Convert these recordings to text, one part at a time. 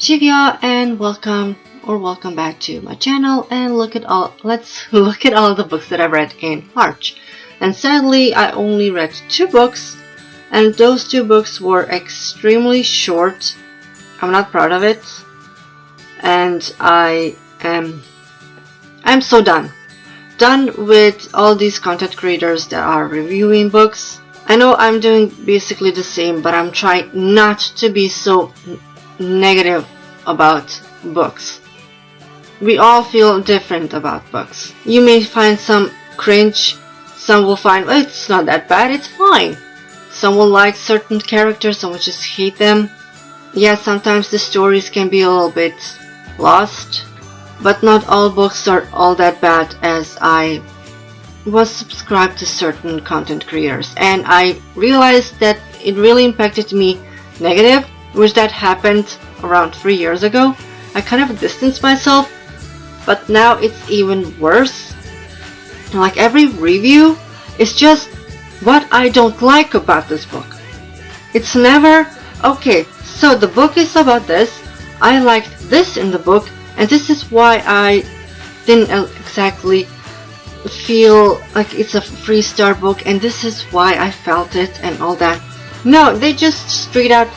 Živjo, and welcome back to my channel. And let's look at all the books that I read in March. And sadly, I only read 2 books, and those 2 books were extremely short. I'm not proud of it, and I'm so done with all these content creators that are reviewing books. I know I'm doing basically the same, but I'm trying not to be so negative about books. We all feel different about books. You may find some cringe, some will find, well, it's not that bad, it's fine. Some will like certain characters, some will just hate them. Yeah, sometimes the stories can be a little bit lost, but not all books are all that bad, as I was subscribed to certain content creators and I realized that it really impacted me negative, which that happened around 3 years ago. I kind of distanced myself, but now it's even worse. Like, every review is just what I don't like about this book. It's never, okay, so the book is about this, I liked this in the book, and this is why I didn't exactly feel like it's a 3-star book, and this is why I felt it and all that. No, they just straight out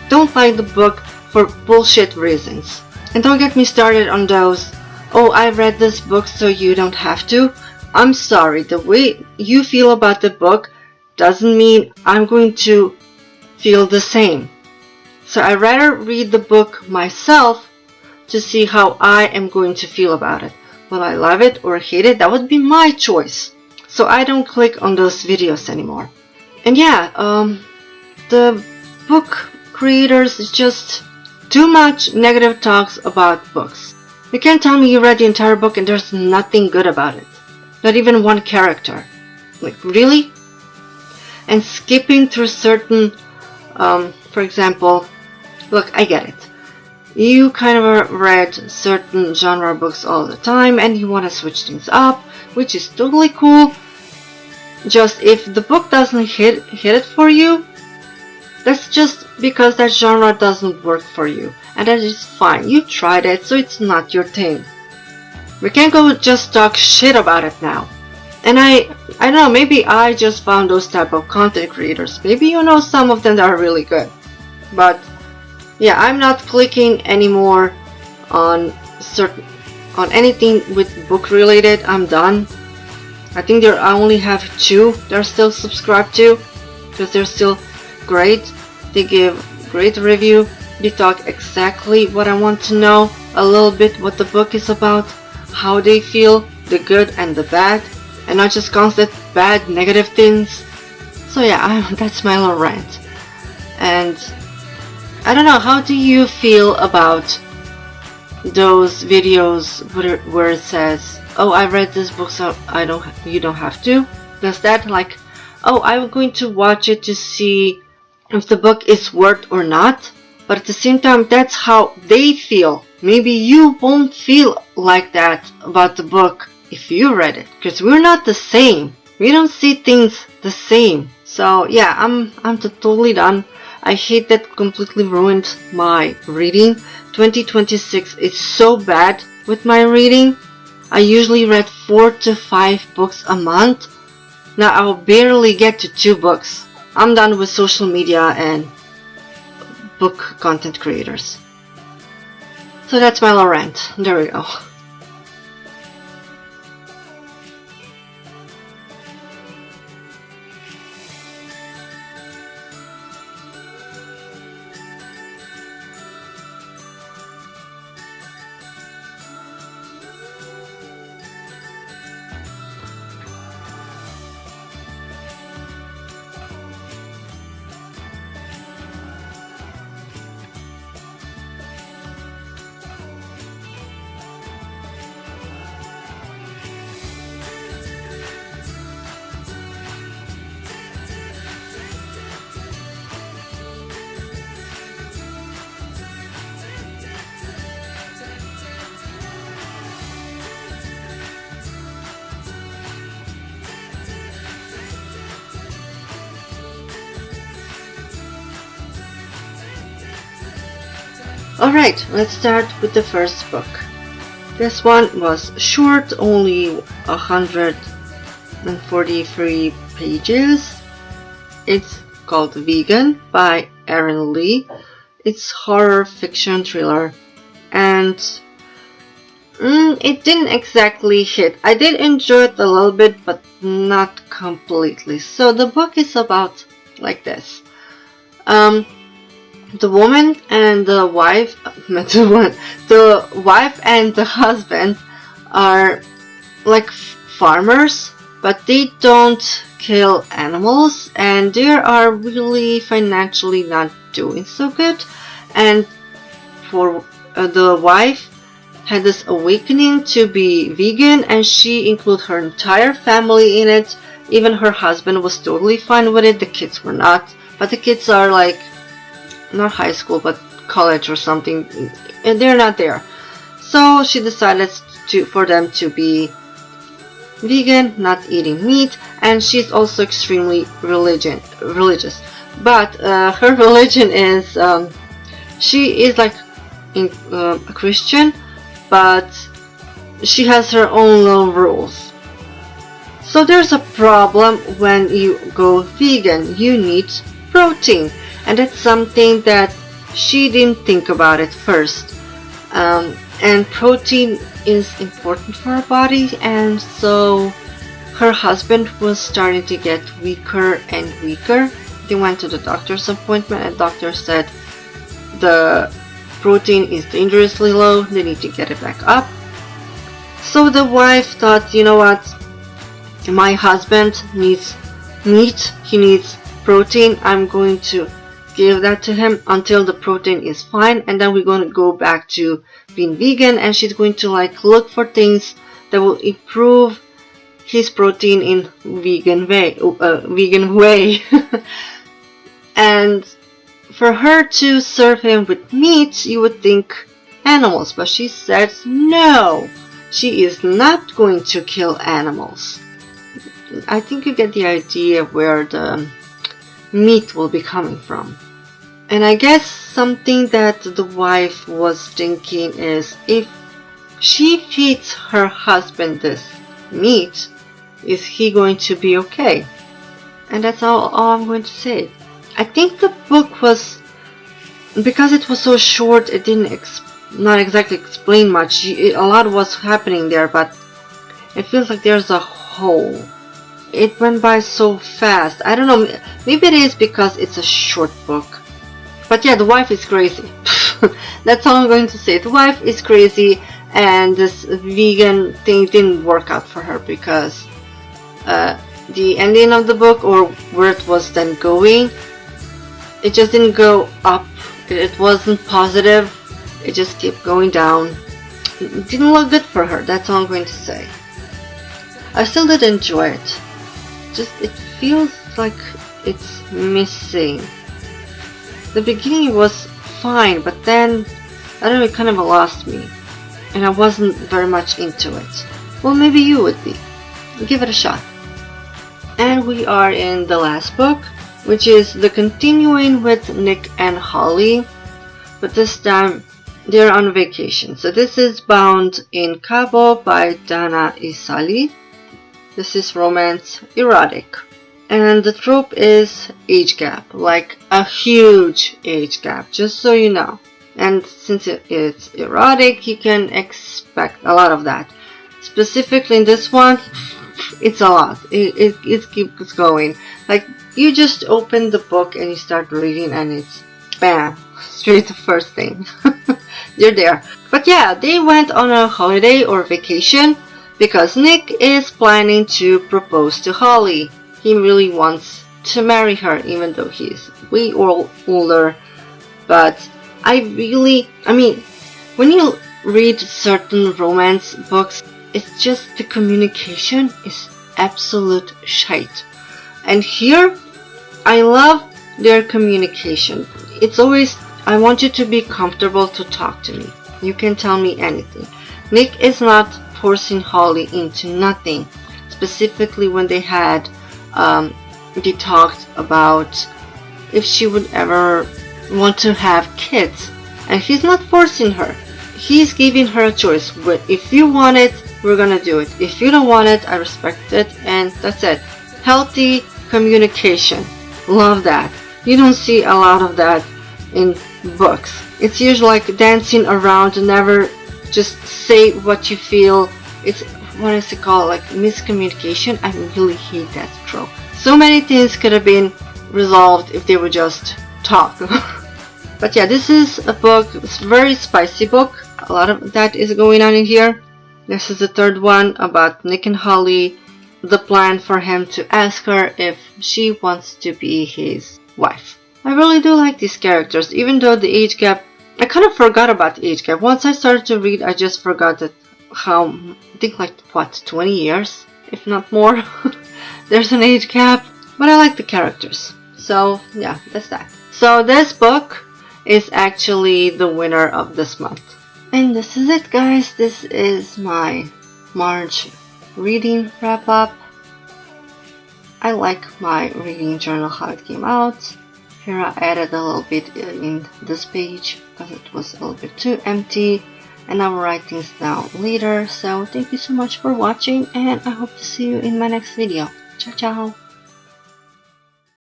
don't like the book for bullshit reasons. And don't get me started on those, oh, I read this book so you don't have to. I'm sorry, the way you feel about the book doesn't mean I'm going to feel the same. So I rather read the book myself to see how I am going to feel about it. Will I love it or hate it? That would be my choice. So I don't click on those videos anymore. And yeah, the book creators is just too much negative talks about books. You can't tell me you read the entire book and there's nothing good about it. Not even one character. Like, really? And skipping through certain, for example, look, I get it. You kind of read certain genre books all the time and you want to switch things up, which is totally cool. Just if the book doesn't hit it for you, that's just because that genre doesn't work for you, and that is fine. You tried it, so it's not your thing. We can't go just talk shit about it now. And I don't know, maybe I just found those type of content creators. Maybe you know some of them that are really good. But yeah, I'm not clicking anymore on anything with book related. I'm done. I think I only have 2 they're still subscribed to, because they're still great. They give great review. They talk exactly what I want to know, a little bit what the book is about, how they feel, the good and the bad, and not just constant bad negative things. So yeah, that's my little rant. And I don't know, how do you feel about those videos where it says, oh, I read this book so you don't have to? Does that, like, oh, I'm going to watch it to see if the book is worth or not? But at the same time, that's how they feel. Maybe you won't feel like that about the book if you read it, because we're not the same. We don't see things the same. So yeah, I'm totally done. I hate that completely ruined my reading. 2026 is so bad with my reading. I usually read 4 to 5 books a month. Now I'll barely get to 2 books. I'm done with social media and book content creators. So that's my little rant. There we go. Alright, let's start with the first book. This one was short, only 143 pages. It's called Vegan by Erin Lee. It's horror fiction thriller, and it didn't exactly hit. I did enjoy it a little bit, but not completely. So the book is about like this. The woman and the wife, the wife and the husband are like farmers, but they don't kill animals, and they are really financially not doing so good. And for the wife had this awakening to be vegan, and she included her entire family in it. Even her husband was totally fine with it. The kids were not, but the kids are like not high school but college or something, and they're not there. So she decided for them to be vegan, not eating meat, and she's also extremely religious. But her religion is she is like a Christian, but she has her own little rules. So there's a problem when you go vegan. You need protein, and that's something that she didn't think about at first. And protein is important for our body, and so her husband was starting to get weaker and weaker. They went to the doctor's appointment, and the doctor said the protein is dangerously low, they need to get it back up. So the wife thought, you know what, my husband needs meat, he needs protein, I'm going to give that to him until the protein is fine, and then we're going to go back to being vegan, and she's going to like look for things that will improve his protein in vegan way. And for her to serve him with meat, you would think animals, but she said no, she is not going to kill animals. I think you get the idea where the meat will be coming from. And I guess something that the wife was thinking is, if she feeds her husband this meat, is he going to be okay? And that's all I'm going to say. I think the book was, because it was so short, it didn't not exactly explain much. A lot was happening there, but it feels like there's a hole. It went by so fast. I don't know, maybe it is because it's a short book. But yeah, the wife is crazy. That's all I'm going to say. The wife is crazy, and this vegan thing didn't work out for her, because the ending of the book, or where it was then going, it just didn't go up. It wasn't positive. It just kept going down. It didn't look good for her. That's all I'm going to say. I still did enjoy it. Just it feels like it's missing. The beginning was fine, but then I don't know, it kind of lost me, and I wasn't very much into it. Well, maybe you would be. Give it a shot. And we are in the last book, which is the continuing with Nick and Holly, but this time they're on vacation. So this is bound in CABO by Dana Isali. This is romance erotic, and the trope is age gap, like a huge age gap, just so you know. And since it's erotic, you can expect a lot of that. Specifically in this one, it's a lot. It keeps going. Like, you just open the book and you start reading, and it's bam, straight to first thing. You're there. But yeah, they went on a holiday or vacation because Nick is planning to propose to Holly. He really wants to marry her, even though he's way older. But I mean, when you read certain romance books, it's just the communication is absolute shite. And here, I love their communication. It's always, I want you to be comfortable to talk to me. You can tell me anything. Nick is not forcing Holly into nothing. Specifically when they talked about if she would ever want to have kids. and he's not forcing her. He's giving her a choice. If you want it, we're gonna do it. If you don't want it, I respect it, and that's it. Healthy communication. Love that. You don't see a lot of that in books. It's usually like dancing around and never just say what you feel. It's, what is it called, like miscommunication. I really hate that trope. So many things could have been resolved if they would just talk. But yeah, this is a book, it's a very spicy book. A lot of that is going on in here. This is the third one about Nick and Holly. The plan for him to ask her if she wants to be his wife. I really do like these characters, even though the age gap, I kind of forgot about the age gap. Once I started to read, I just forgot that how, I think like, what, 20 years, if not more. There's an age gap, but I like the characters. So yeah, that's that. So this book is actually the winner of this month. And this is it, guys. This is my March reading wrap up. I like my reading journal, how it came out. Here I added a little bit in this page because it was a little bit too empty, and I will write things down later. So thank you so much for watching, and I hope to see you in my next video. Ciao ciao.